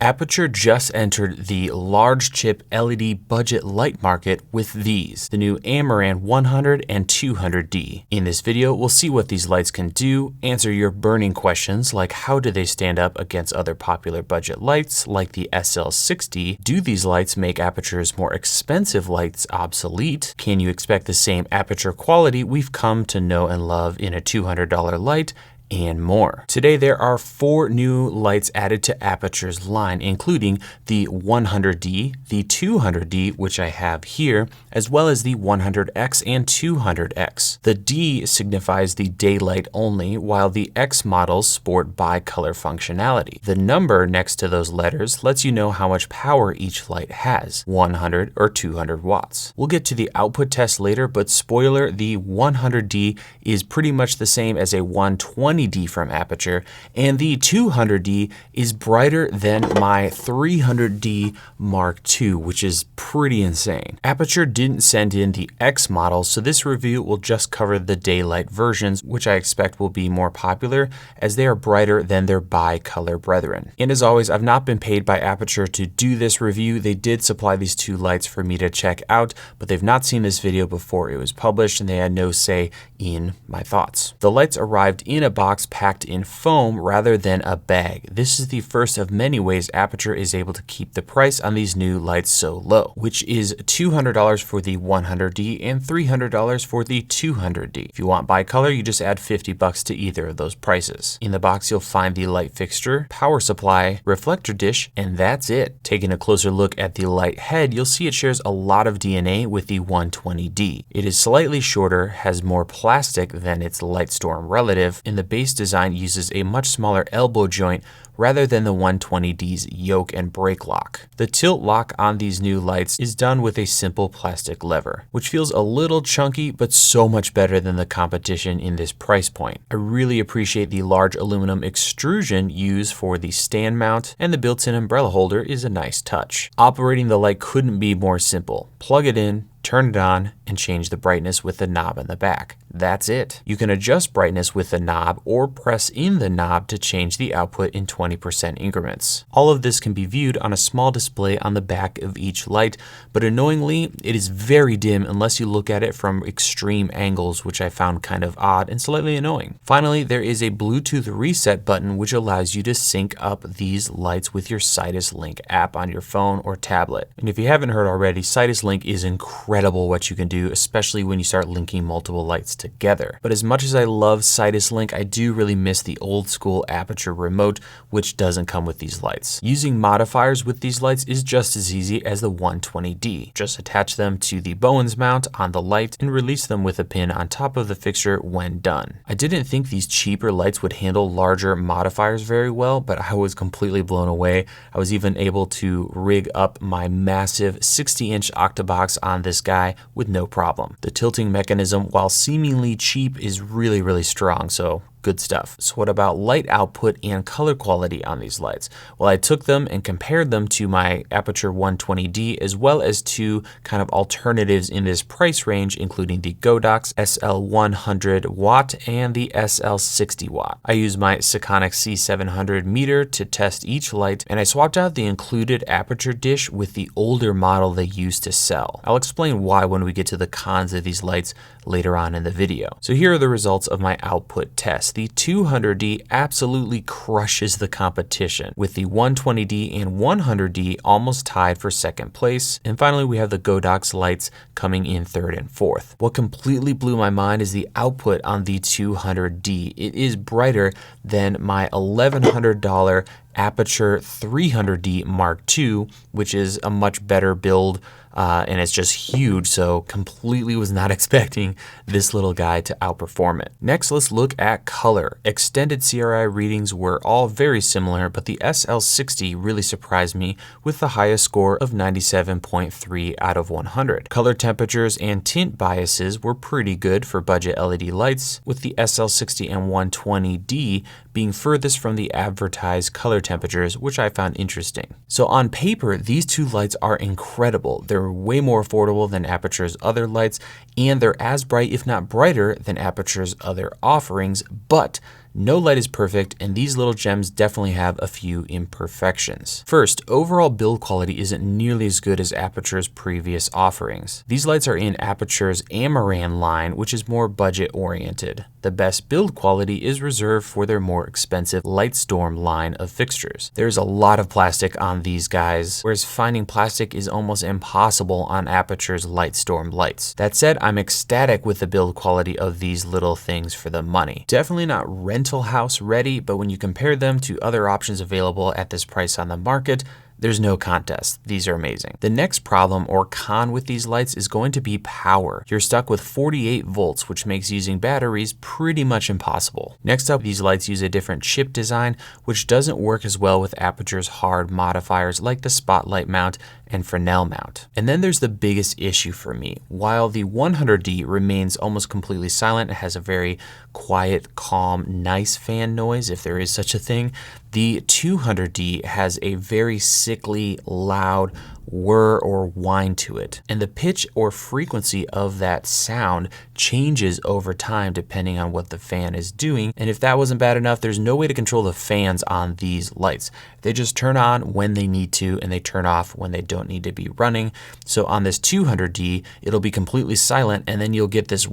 Aputure just entered the large chip LED budget light market with these, the new Amaran 100 and 200D. In this video, we'll see what these lights can do, answer your burning questions like how do they stand up against other popular budget lights like the SL60? Do these lights make Aputure's more expensive lights obsolete? Can you expect the same Aputure quality we've come to know and love in a $200 light? And more. Today there are 4 new lights added to Aputure's line, including the 100D, the 200D, which I have here, as well as the 100X and 200X. The D signifies the daylight only, while the X models sport bi-color functionality. The number next to those letters lets you know how much power each light has, 100 or 200 watts. We'll get to the output test later, but spoiler, the 100D is pretty much the same as a 120D from Aputure, and the 200D is brighter than my 300D Mark II, which is pretty insane. Aputure didn't send in the X model, so this review will just cover the daylight versions, which I expect will be more popular as they are brighter than their bi-color brethren. And as always, I've not been paid by Aputure to do this review. They did supply these 2 lights for me to check out, but they've not seen this video before it was published, and they had no say in my thoughts. The lights arrived in a box packed in foam rather than a bag. This is the first of many ways Aputure is able to keep the price on these new lights so low, which is $200 for the 100D and $300 for the 200D. If you want bi-color, you just add $50 to either of those prices. In the box, you'll find the light fixture, power supply, reflector dish, and that's it. Taking a closer look at the light head, you'll see it shares a lot of DNA with the 120D. It is slightly shorter, has more plastic than its Lightstorm relative, and the base design uses a much smaller elbow joint rather than the 120D's yoke and brake lock. The tilt lock on these new lights is done with a simple plastic lever, which feels a little chunky but so much better than the competition in this price point. I really appreciate the large aluminum extrusion used for the stand mount, and the built-in umbrella holder is a nice touch. Operating the light couldn't be more simple. Plug it in, turn it on, and change the brightness with the knob in the back. That's it. You can adjust brightness with the knob or press in the knob to change the output in 20% increments. All of this can be viewed on a small display on the back of each light, but annoyingly, it is very dim unless you look at it from extreme angles, which I found kind of odd and slightly annoying. Finally, there is a Bluetooth reset button which allows you to sync up these lights with your Sidus Link app on your phone or tablet. And if you haven't heard already, Sidus Link is incredible what you can do, especially when you start linking multiple lights together. But as much as I love Sidus Link, I do really miss the old school Aputure remote, which doesn't come with these lights. Using modifiers with these lights is just as easy as the 120D. Just attach them to the Bowens mount on the light and release them with a pin on top of the fixture when done. I didn't think these cheaper lights would handle larger modifiers very well, but I was completely blown away. I was even able to rig up my massive 60-inch octabox on this guy with no problem. The tilting mechanism, while seemingly cheap, is really strong, so good stuff. So what about light output and color quality on these lights? Well, I took them and compared them to my Aputure 120D as well as 2 kind of alternatives in this price range, including the Godox SL100 watt and the SL60 watt. I used my Sekonic C700 meter to test each light, and I swapped out the included Aputure dish with the older model they used to sell. I'll explain why when we get to the cons of these lights later on in the video. So here are the results of my output test. The 200D absolutely crushes the competition, with the 120D and 100D almost tied for second place. And finally, we have the Godox lights coming in third and fourth. What completely blew my mind is the output on the 200D. It is brighter than my $1,100 Aputure 300D Mark II, which is a much better build and it's just huge, so completely was not expecting this little guy to outperform it. Next, let's look at color. Extended CRI readings were all very similar, but the SL60 really surprised me with the highest score of 97.3 out of 100. Color temperatures and tint biases were pretty good for budget LED lights, with the SL60 and 120D being furthest from the advertised color temperatures, which I found interesting. So on paper, these 2 lights are incredible. They're way more affordable than Aputure's other lights, and they're as bright, if not brighter, than Aputure's other offerings, but No light is perfect, and these little gems definitely have a few imperfections. First, overall build quality isn't nearly as good as Aputure's previous offerings. These lights are in Aputure's Amaran line, which is more budget oriented. The best build quality is reserved for their more expensive Lightstorm line of fixtures. There's a lot of plastic on these guys, whereas finding plastic is almost impossible on Aputure's Lightstorm lights. That said, I'm ecstatic with the build quality of these little things for the money. Definitely not rental house ready, but when you compare them to other options available at this price on the market, there's no contest. These are amazing. The next problem or con with these lights is going to be power. You're stuck with 48 volts, which makes using batteries pretty much impossible. Next up, these lights use a different chip design, which doesn't work as well with Aputure's hard modifiers like the spotlight mount and Fresnel mount. And then there's the biggest issue for me. While the 100D remains almost completely silent, it has a very quiet, calm, nice fan noise, if there is such a thing. The 200D has a very sickly, loud whir or whine to it. And the pitch or frequency of that sound changes over time depending on what the fan is doing. And if that wasn't bad enough, there's no way to control the fans on these lights. They just turn on when they need to and they turn off when they don't need to be running. So on this 200D, it'll be completely silent and then you'll get this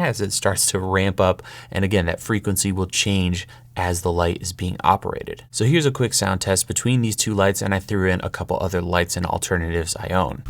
as it starts to ramp up. And again, that frequency will change as the light is being operated. So here's a quick sound test between these two lights, and I threw in a couple other lights and alternatives I own.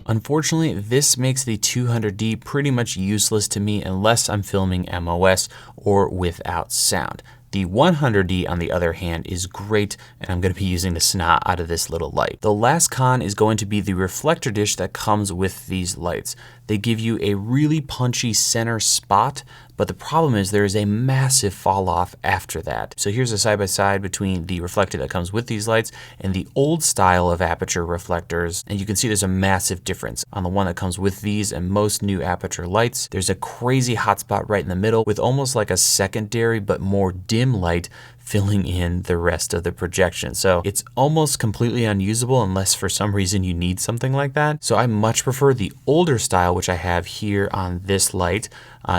Unfortunately, this makes the 200D pretty much useless to me unless I'm filming MOS or without sound. The 100D, on the other hand, is great, and I'm going to be using the snot out of this little light. The last con is going to be the reflector dish that comes with these lights. They give you a really punchy center spot, but the problem is there is a massive fall off after that. So here's a side-by-side between the reflector that comes with these lights and the old style of Aputure reflectors, and you can see there's a massive difference. On the one that comes with these and most new Aputure lights, there's a crazy hot spot right in the middle with almost like a secondary but more dim light filling in the rest of the projection. So it's almost completely unusable unless for some reason you need something like that. So I much prefer the older style, which I have here on this light.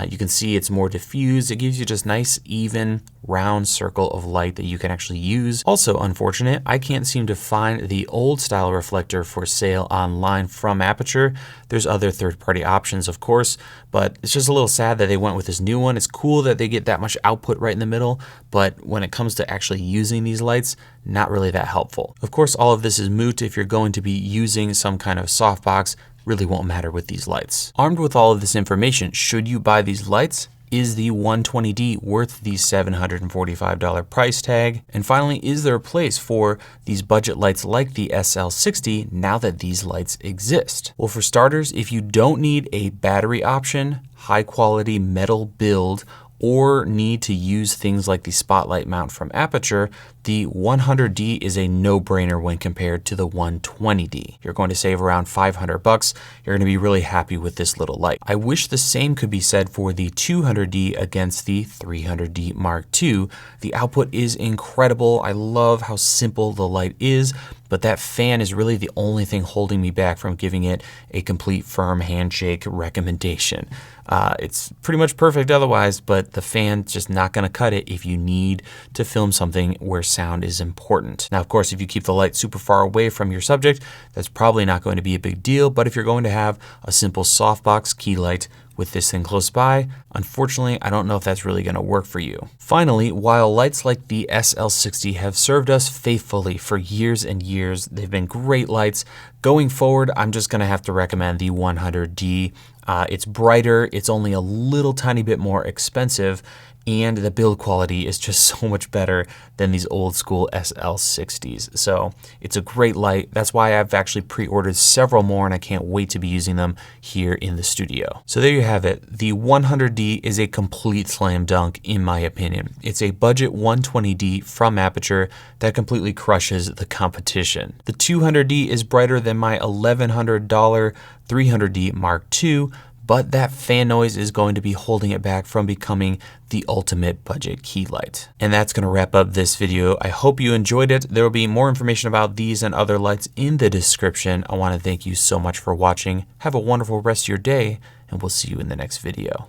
You can see it's more diffused. It gives you just nice, even, round circle of light that you can actually use. Also unfortunate, I can't seem to find the old style reflector for sale online from Aputure. There's other third-party options, of course, but it's just a little sad that they went with this new one. It's cool that they get that much output right in the middle, but when it comes to actually using these lights, not really that helpful. Of course, all of this is moot if you're going to be using some kind of softbox. Really won't matter with these lights. Armed with all of this information, should you buy these lights? Is the 120D worth the $745 price tag? And finally, is there a place for these budget lights like the SL60 now that these lights exist? Well, for starters, if you don't need a battery option, high quality metal build, or need to use things like the spotlight mount from Aputure, the 100D is a no-brainer when compared to the 120D. You're going to save around $500. You're going to be really happy with this little light. I wish the same could be said for the 200D against the 300D Mark II. The output is incredible. I love how simple the light is, but that fan is really the only thing holding me back from giving it a complete firm handshake recommendation. It's pretty much perfect otherwise, but the fan's just not going to cut it if you need to film something where sound is important. Now, of course, if you keep the light super far away from your subject, that's probably not going to be a big deal, but if you're going to have a simple softbox key light with this thing close by, unfortunately, I don't know if that's really going to work for you. Finally, while lights like the SL60 have served us faithfully for years and years, they've been great lights. Going forward, I'm just going to have to recommend the 100D. It's brighter, it's only a little tiny bit more expensive, and the build quality is just so much better than these old school SL60s. So it's a great light. That's why I've actually pre-ordered several more and I can't wait to be using them here in the studio. So there you have it. The 100D is a complete slam dunk in my opinion. It's a budget 120D from Aputure that completely crushes the competition. The 200D is brighter than my $1,100 300D Mark II, but that fan noise is going to be holding it back from becoming the ultimate budget key light. And that's going to wrap up this video. I hope you enjoyed it. There will be more information about these and other lights in the description. I want to thank you so much for watching. Have a wonderful rest of your day, and we'll see you in the next video.